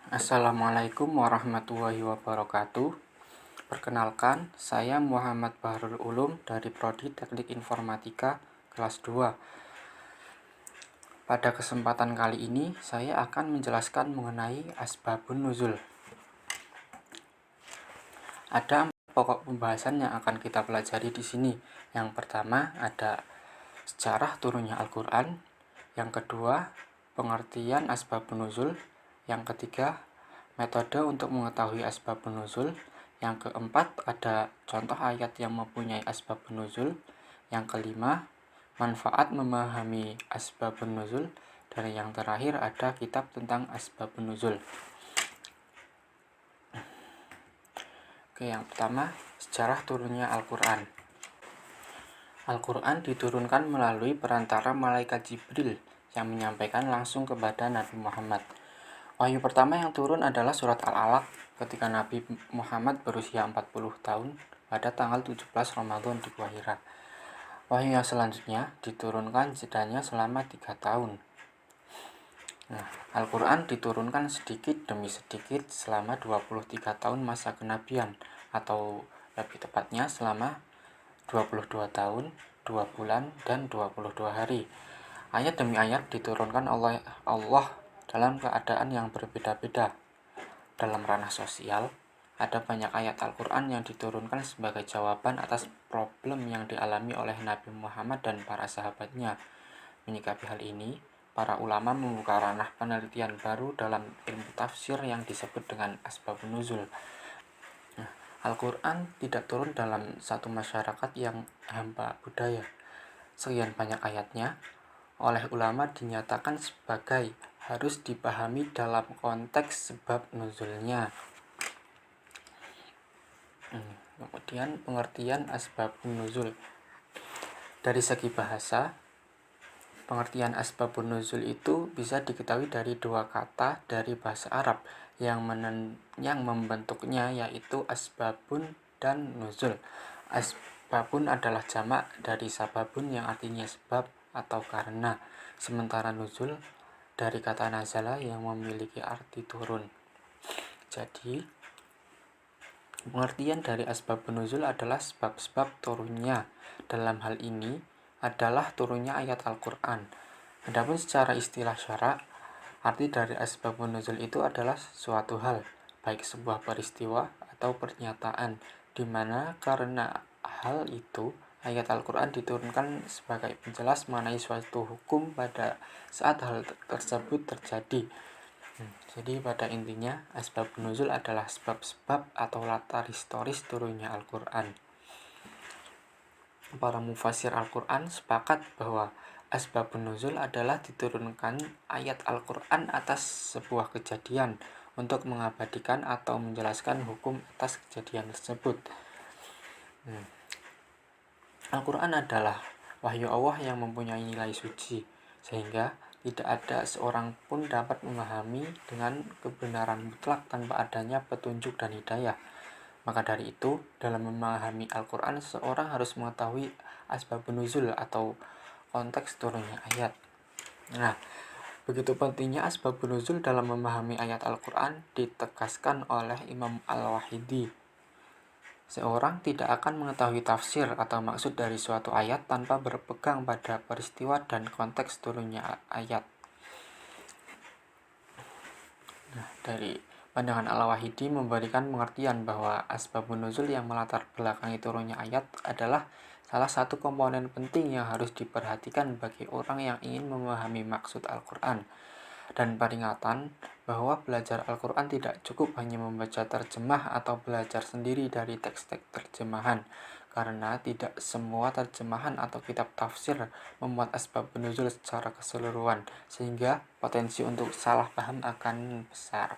Assalamualaikum warahmatullahi wabarakatuh. Perkenalkan, saya Muhammad Bahrul Ulum dari Prodi Teknik Informatika kelas 2. Pada kesempatan kali ini, saya akan menjelaskan mengenai asbabun nuzul. Ada 4 pokok pembahasan yang akan kita pelajari di sini. Yang pertama ada sejarah turunnya Al-Quran. Yang kedua, pengertian asbabun nuzul. Yang ketiga, metode untuk mengetahui asbabun nuzul. Yang keempat, ada contoh ayat yang mempunyai asbabun nuzul. Yang kelima, manfaat memahami asbabun nuzul. Dan yang terakhir ada kitab tentang asbabun nuzul. Oke, yang pertama, sejarah turunnya Al-Quran. Al-Quran diturunkan melalui perantara malaikat Jibril yang menyampaikan langsung kepada Nabi Muhammad. Wahyu pertama yang turun adalah surat Al-Alaq ketika Nabi Muhammad berusia 40 tahun pada tanggal 17 Ramadan di Gua Hira. Wahyu yang selanjutnya diturunkan jedanya selama 3 tahun. Al-Quran diturunkan sedikit demi sedikit selama 23 tahun masa kenabian, atau lebih tepatnya selama 22 tahun, 2 bulan, dan 22 hari. Ayat demi ayat diturunkan oleh Allah dalam keadaan yang berbeda-beda. Dalam ranah sosial, ada banyak ayat Al-Quran yang diturunkan sebagai jawaban atas problem yang dialami oleh Nabi Muhammad dan para sahabatnya. Menyikapi hal ini, para ulama membuka ranah penelitian baru dalam ilmu tafsir yang disebut dengan asbabun nuzul. Al-Quran tidak turun dalam satu masyarakat yang hamba budaya. Sekian banyak ayatnya, oleh ulama dinyatakan sebagai harus dipahami dalam konteks sebab nuzulnya. Kemudian pengertian asbabun nuzul. Dari segi bahasa, pengertian asbabun nuzul itu bisa diketahui dari 2 kata dari bahasa Arab yang membentuknya, yaitu asbabun dan nuzul. Asbabun adalah jamak dari sababun yang artinya sebab atau karena, sementara nuzul dari kata nazala yang memiliki arti turun. Jadi, pengertian dari asbabun nuzul adalah sebab-sebab turunnya. Dalam hal ini adalah turunnya ayat Al-Quran. Adapun secara istilah syara', arti dari asbabun nuzul itu adalah suatu hal, baik sebuah peristiwa atau pernyataan, di mana karena hal itu ayat Al-Quran diturunkan sebagai penjelas mengenai suatu hukum pada saat hal tersebut terjadi. Jadi pada intinya, asbabun nuzul adalah sebab-sebab atau latar historis turunnya Al-Quran. Para mufassir Al-Quran sepakat bahwa asbabun nuzul adalah diturunkan ayat Al-Quran atas sebuah kejadian untuk mengabadikan atau menjelaskan hukum atas kejadian tersebut. Al-Quran adalah wahyu Allah yang mempunyai nilai suci, sehingga tidak ada seorang pun dapat memahami dengan kebenaran mutlak tanpa adanya petunjuk dan hidayah. Maka dari itu, dalam memahami Al-Quran, seorang harus mengetahui asbabun nuzul atau konteks turunnya ayat. Begitu pentingnya asbabun nuzul dalam memahami ayat Al-Quran ditegaskan oleh Imam Al-Wahidi. Seorang tidak akan mengetahui tafsir atau maksud dari suatu ayat tanpa berpegang pada peristiwa dan konteks turunnya ayat. Dari pandangan Al-Wahidi memberikan pengertian bahwa asbabun nuzul yang melatar belakangi turunnya ayat adalah salah satu komponen penting yang harus diperhatikan bagi orang yang ingin memahami maksud Al-Quran, dan peringatan bahwa belajar Al-Quran tidak cukup hanya membaca terjemah atau belajar sendiri dari teks-teks terjemahan, karena tidak semua terjemahan atau kitab tafsir memuat asbabun nuzul secara keseluruhan, sehingga potensi untuk salah paham akan besar.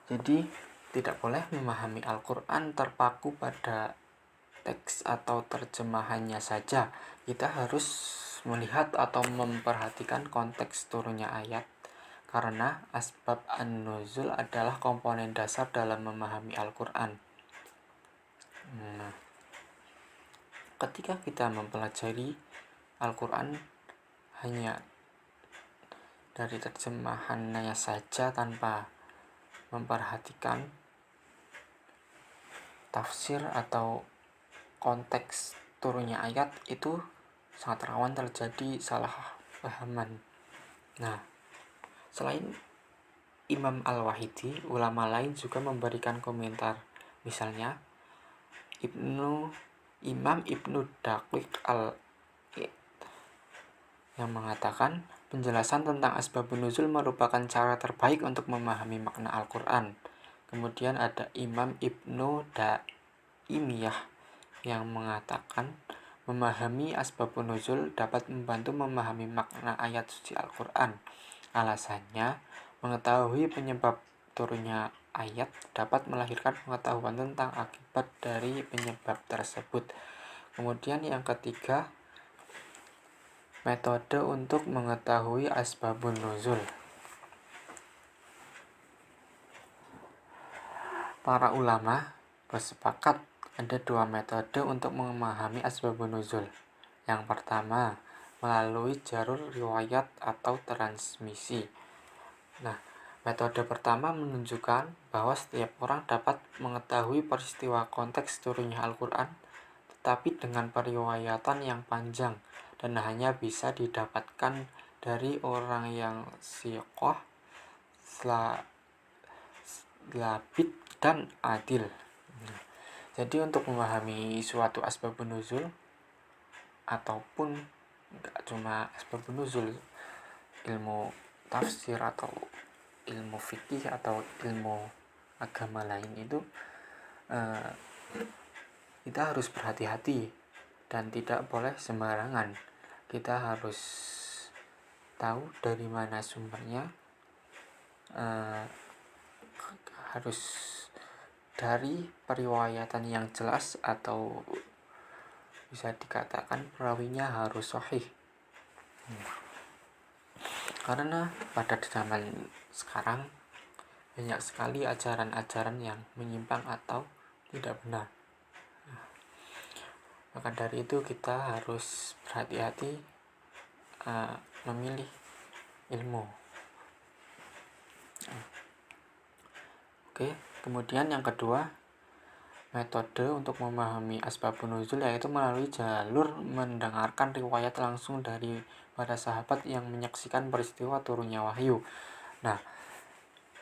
Jadi, tidak boleh memahami Al-Quran terpaku pada teks atau terjemahannya saja. Kita harus melihat atau memperhatikan konteks turunnya ayat, karena asbab an-nuzul adalah komponen dasar dalam memahami Al-Quran. Ketika kita mempelajari Al-Quran hanya dari terjemahannya saja tanpa memperhatikan tafsir atau konteks turunnya ayat, itu sangat rawan terjadi salah pahaman. Nah, selain Imam Al-Wahidi, ulama lain juga memberikan komentar. Misalnya, Imam Ibnu Daqiq al-Id yang mengatakan penjelasan tentang asbabun nuzul merupakan cara terbaik untuk memahami makna Al-Quran. Kemudian ada Imam Ibnu Daimiyah yang mengatakan memahami asbabun nuzul dapat membantu memahami makna ayat suci Al-Quran. Alasannya, mengetahui penyebab turunnya ayat dapat melahirkan pengetahuan tentang akibat dari penyebab tersebut. Kemudian yang ketiga, metode untuk mengetahui asbabun nuzul. Para ulama bersepakat ada dua metode untuk memahami asbabun nuzul. Yang pertama, melalui jalur riwayat atau transmisi. Nah, metode pertama menunjukkan bahwa setiap orang dapat mengetahui peristiwa konteks turunnya Al-Quran, tetapi dengan periwayatan yang panjang dan hanya bisa didapatkan dari orang yang siqah, labid, dan adil. Jadi untuk memahami suatu asbabun nuzul, ataupun enggak cuma asbabun nuzul, ilmu tafsir atau ilmu fikih atau ilmu agama lain itu, kita harus berhati-hati dan tidak boleh sembarangan. Kita harus tahu dari mana sumbernya, harus dari periwayatan yang jelas atau bisa dikatakan perawinya harus sahih. Karena pada zaman sekarang banyak sekali ajaran-ajaran yang menyimpang atau tidak benar. Maka dari itu kita harus berhati-hati memilih ilmu. Oke, kemudian yang kedua, metode untuk memahami asbabun nuzul yaitu melalui jalur mendengarkan riwayat langsung dari para sahabat yang menyaksikan peristiwa turunnya wahyu. Nah,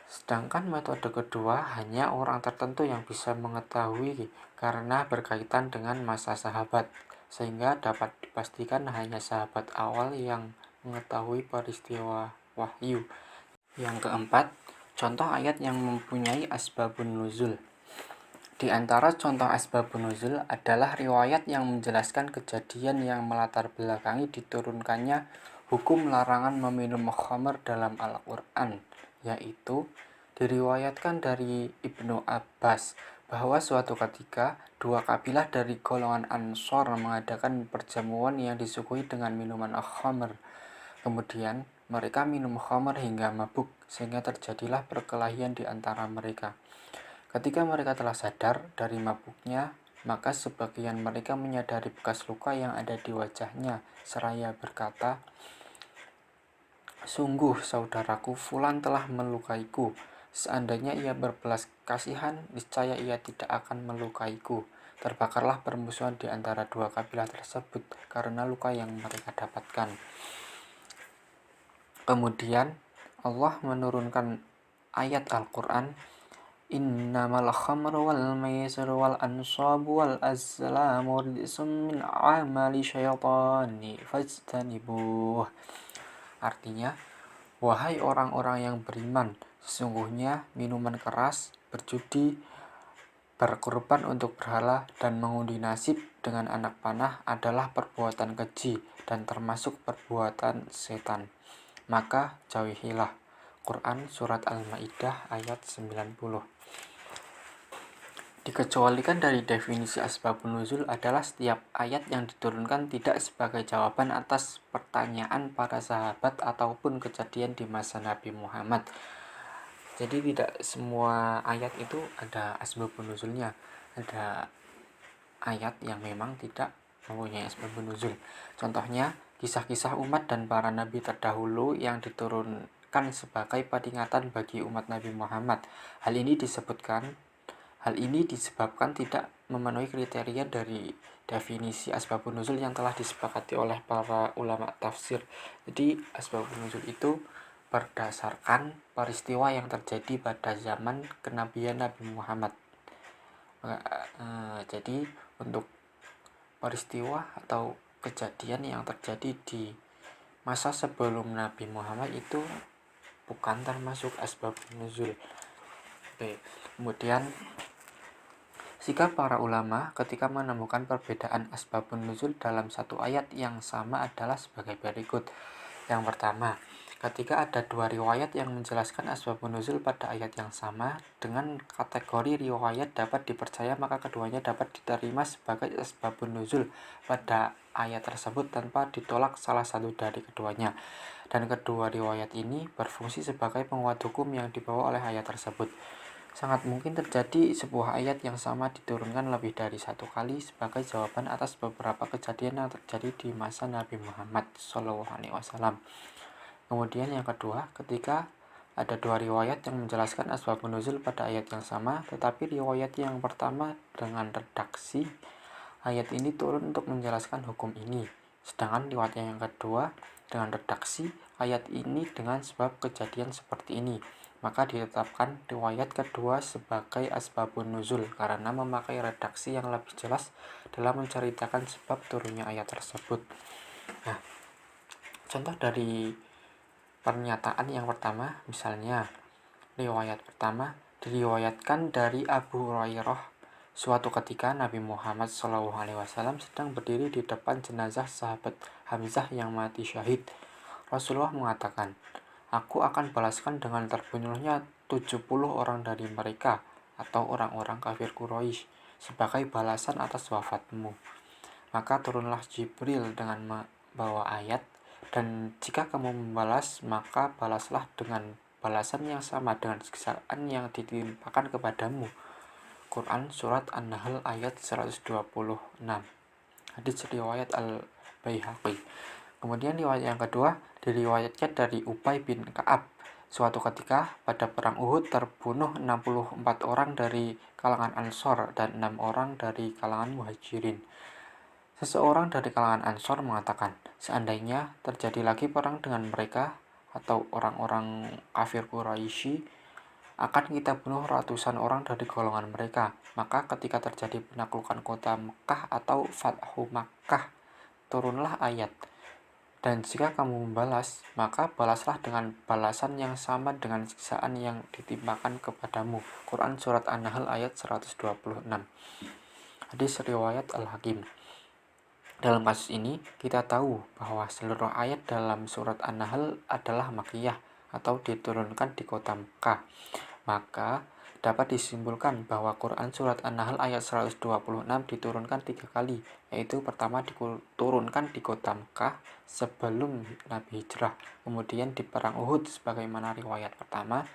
sedangkan metode kedua hanya orang tertentu yang bisa mengetahui karena berkaitan dengan masa sahabat, sehingga dapat dipastikan hanya sahabat awal yang mengetahui peristiwa wahyu. Yang keempat, contoh ayat yang mempunyai asbabun nuzul. Di antara contoh asbabun nuzul adalah riwayat yang menjelaskan kejadian yang melatar belakangi diturunkannya hukum larangan meminum khamr dalam Al-Quran, yaitu diriwayatkan dari Ibnu Abbas bahwa suatu ketika dua kabilah dari golongan Ansor mengadakan perjamuan yang disuguhi dengan minuman khamr. Kemudian mereka minum khamr hingga mabuk, sehingga terjadilah perkelahian di antara mereka. Ketika mereka telah sadar dari mabuknya, maka sebagian mereka menyadari bekas luka yang ada di wajahnya, seraya berkata, "Sungguh saudaraku Fulan telah melukaiku. Seandainya ia berbelas kasihan, niscaya ia tidak akan melukaiku." Terbakarlah permusuhan di antara dua kabilah tersebut karena luka yang mereka dapatkan. Kemudian Allah menurunkan ayat Al-Quran, "Innamal khamru wal maisiru wal ansabu wal azlamu rijsum min amali syaitani fajtanibuh." Artinya, wahai orang-orang yang beriman, sesungguhnya minuman keras, berjudi, berkorban untuk berhala, dan mengundi nasib dengan anak panah adalah perbuatan keji dan termasuk perbuatan setan. Maka jauhilah. Quran Surat Al-Ma'idah ayat 90. Dikecualikan dari definisi asbabun nuzul adalah setiap ayat yang diturunkan tidak sebagai jawaban atas pertanyaan para sahabat ataupun kejadian di masa Nabi Muhammad. Jadi tidak semua ayat itu ada asbabun nuzulnya. Ada ayat yang memang tidak mempunyai asbabun nuzul. Contohnya kisah-kisah umat dan para nabi terdahulu yang diturunkan sebagai peringatan bagi umat Nabi Muhammad. Hal ini disebabkan tidak memenuhi kriteria dari definisi asbabun nuzul yang telah disepakati oleh para ulama tafsir. Jadi asbabun nuzul itu berdasarkan peristiwa yang terjadi pada zaman kenabian Nabi Muhammad. Jadi untuk peristiwa atau kejadian yang terjadi di masa sebelum Nabi Muhammad itu bukan termasuk asbabun nuzul. Oke. Kemudian sikap para ulama ketika menemukan perbedaan asbabun nuzul dalam satu ayat yang sama adalah sebagai berikut. Yang pertama, ketika ada dua riwayat yang menjelaskan asbabun nuzul pada ayat yang sama dengan kategori riwayat dapat dipercaya, maka keduanya dapat diterima sebagai asbabun nuzul pada ayat tersebut tanpa ditolak salah satu dari keduanya. Dan kedua riwayat ini berfungsi sebagai penguat hukum yang dibawa oleh ayat tersebut. Sangat mungkin terjadi sebuah ayat yang sama diturunkan lebih dari satu kali sebagai jawaban atas beberapa kejadian yang terjadi di masa Nabi Muhammad SAW. Kemudian yang kedua, ketika ada dua riwayat yang menjelaskan asbabun nuzul pada ayat yang sama, tetapi riwayat yang pertama dengan redaksi ayat ini turun untuk menjelaskan hukum ini, sedangkan riwayat yang kedua dengan redaksi ayat ini dengan sebab kejadian seperti ini, maka ditetapkan riwayat kedua sebagai asbabun nuzul karena memakai redaksi yang lebih jelas dalam menceritakan sebab turunnya ayat tersebut. Nah, contoh dari pernyataan yang pertama, misalnya riwayat pertama diriwayatkan dari Abu Hurairah, suatu ketika Nabi Muhammad SAW sedang berdiri di depan jenazah sahabat Hamzah yang mati syahid. Rasulullah mengatakan, "Aku akan balaskan dengan terbunuhnya 70 orang dari mereka atau orang-orang kafir Quraisy sebagai balasan atas wafatmu." Maka turunlah Jibril dengan membawa ayat, "Dan jika kamu membalas, maka balaslah dengan balasan yang sama dengan siksaan yang ditimpakan kepadamu." Quran Surat An-Nahl ayat 126. Hadis riwayat Al-Baihaqi. Kemudian riwayat yang kedua diriwayatkan dari Ubay bin Ka'ab. Suatu ketika pada perang Uhud terbunuh 64 orang dari kalangan Ansor dan 6 orang dari kalangan Muhajirin. Seseorang dari kalangan Ansor mengatakan, seandainya terjadi lagi perang dengan mereka atau orang-orang kafir Quraisy, akan kita bunuh ratusan orang dari golongan mereka. Maka ketika terjadi penaklukan kota Mekah atau Fathu Makkah, turunlah ayat, "Dan jika kamu membalas, maka balaslah dengan balasan yang sama dengan siksaan yang ditimpakan kepadamu." Quran Surat An-Nahl ayat 126. Hadis riwayat Al-Hakim. Dalam kasus ini, kita tahu bahwa seluruh ayat dalam surat An-Nahl adalah Makkiyah atau diturunkan di kota Mekah. Maka dapat disimpulkan bahwa Quran Surat An-Nahl ayat 126 diturunkan 3 kali, yaitu pertama diturunkan di kota Mekah sebelum Nabi hijrah, kemudian di perang Uhud sebagaimana riwayat pertama,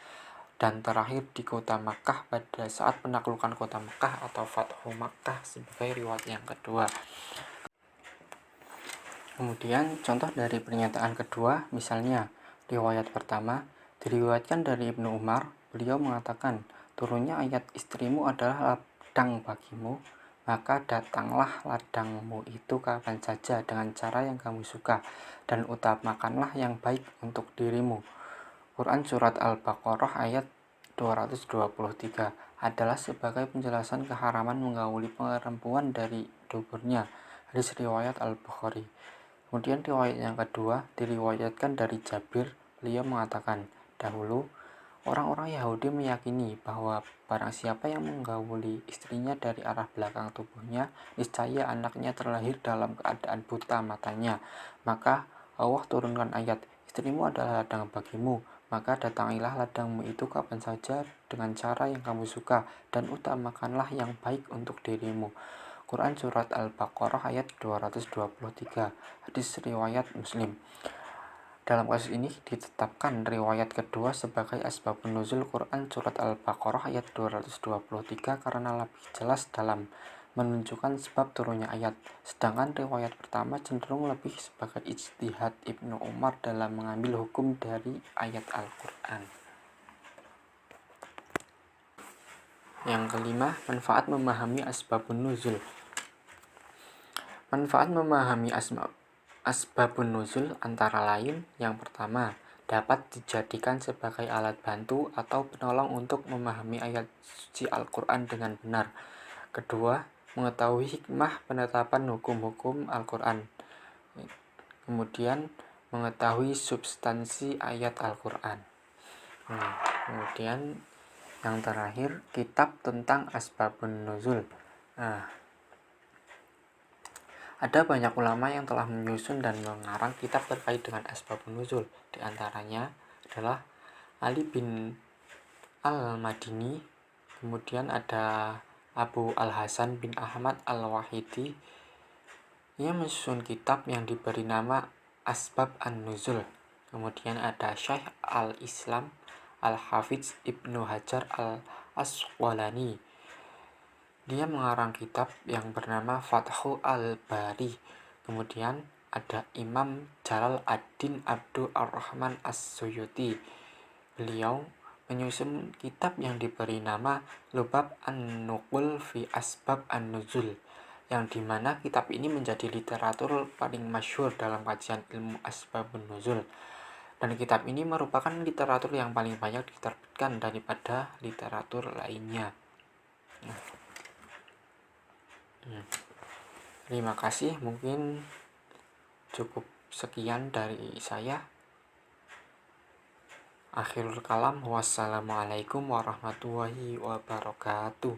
dan terakhir di kota Makkah pada saat penaklukan kota Makkah atau Fathu Makkah sebagai riwayat yang kedua. Kemudian contoh dari pernyataan kedua, misalnya riwayat pertama diriwayatkan dari Ibnu Umar. Beliau mengatakan, turunnya ayat "Istrimu adalah ladang bagimu, maka datanglah ladangmu itu kapan saja dengan cara yang kamu suka, dan utamakanlah yang baik untuk dirimu." Quran Surat Al-Baqarah ayat 223 adalah sebagai penjelasan keharaman menggauli perempuan dari duburnya. Hadis riwayat Al-Bukhari. Kemudian riwayat yang kedua diriwayatkan dari Jabir. Beliau mengatakan, dahulu orang-orang Yahudi meyakini bahwa barang siapa yang menggauli istrinya dari arah belakang tubuhnya, niscaya anaknya terlahir dalam keadaan buta matanya. Maka Allah turunkan ayat, "Istrimu adalah ladang bagimu, maka datangilah ladangmu itu kapan saja dengan cara yang kamu suka, dan utamakanlah yang baik untuk dirimu." Quran Surat Al-Baqarah ayat 223. Hadis riwayat Muslim. Dalam kasus ini ditetapkan riwayat kedua sebagai asbabun nuzul Quran Surat Al-Baqarah ayat 223 karena lebih jelas dalam menunjukkan sebab turunnya ayat. Sedangkan riwayat pertama cenderung lebih sebagai ijtihad Ibnu Umar dalam mengambil hukum dari ayat Al-Quran. Yang kelima, manfaat memahami asbabun nuzul. Manfaat memahami asbabun nuzul antara lain: yang pertama, dapat dijadikan sebagai alat bantu atau penolong untuk memahami ayat suci Al-Quran dengan benar. Kedua, mengetahui hikmah penetapan hukum-hukum Al-Quran. Kemudian, mengetahui substansi ayat Al-Quran. Kemudian, yang terakhir, kitab tentang asbabun nuzul. Ada banyak ulama yang telah menyusun dan mengarang kitab terkait dengan asbabun nuzul. Di antaranya adalah Ali bin Al-Madini, kemudian ada Abu Al-Hasan bin Ahmad Al-Wahidi. Ia menyusun kitab yang diberi nama Asbab An-Nuzul. Kemudian ada Syekh Al-Islam Al-Hafidz Ibnu Hajar Al-Asqalani. Dia mengarang kitab yang bernama Fathul Al-Bari. Kemudian ada Imam Jalal ad-Din Abdul Ar-Rahman As-Suyuti. Beliau menyusun kitab yang diberi nama Lubab An-Nuqul fi Asbab An-Nuzul, yang dimana kitab ini menjadi literatur paling masyhur dalam kajian ilmu asbabun nuzul. Dan kitab ini merupakan literatur yang paling banyak diterbitkan daripada literatur lainnya. Terima kasih, mungkin cukup sekian dari saya. Akhirul kalam, wassalamualaikum warahmatullahi wabarakatuh.